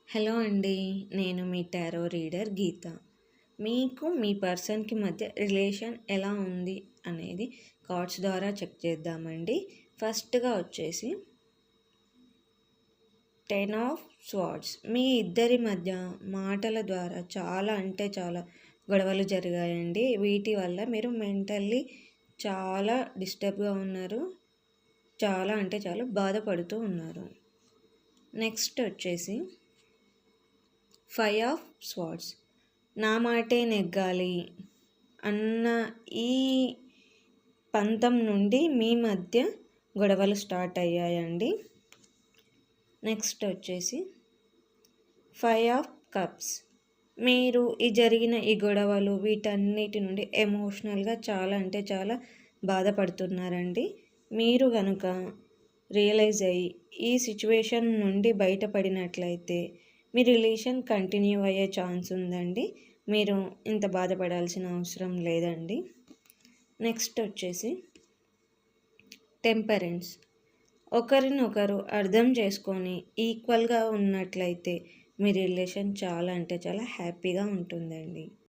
Hello అండి. నేను మీ tarot reader గీత. మీకు మీ పర్సన్‌కి మధ్య రిలేషన్ ఎలా ఉంది అనేది కార్డ్స్ ద్వారా చెక్ చేద్దామండి. ఫస్ట్‌గా వచ్చేసి 10 ఆఫ్ స్వార్డ్స్. మీ ఇద్దరి మధ్య మాటల ద్వారా చాలా అంటే చాలా గొడవలు జరిగాయండి. వీటి వల్ల మీరు మెంటల్లీ చాలా డిస్టర్బ్‌గా ఉన్నారు. చాలా అంటే చాలా బాధపడుతూ ఉన్నారు. నెక్స్ట్ వచ్చేసి 5 ఆఫ్ స్వార్డ్స్. నా మాటే నెగ్గాలి అన్న ఈ పంతం నుండి మీ మధ్య గొడవలు స్టార్ట్ అయ్యాయండి. నెక్స్ట్ వచ్చేసి 5 ఆఫ్ కప్స్. మీరు జరిగిన ఈ గొడవలు వీటన్నిటి నుండి ఎమోషనల్గా చాలా అంటే చాలా బాధపడుతున్నారండి. మీరు కనుక రియలైజ్ అయ్యి ఈ సిచ్యువేషన్ నుండి బయటపడినట్లయితే మీ రిలేషన్ కంటిన్యూ అయ్యే ఛాన్స్ ఉందండి. మీరు ఇంత బాధపడాల్సిన అవసరం లేదండి. నెక్స్ట్ వచ్చేసి టెంపరెన్స్. ఒకరినొకరు అర్థం చేసుకొని ఈక్వల్గా ఉన్నట్లయితే మీ రిలేషన్ చాలా అంటే చాలా హ్యాపీగా ఉంటుందండి.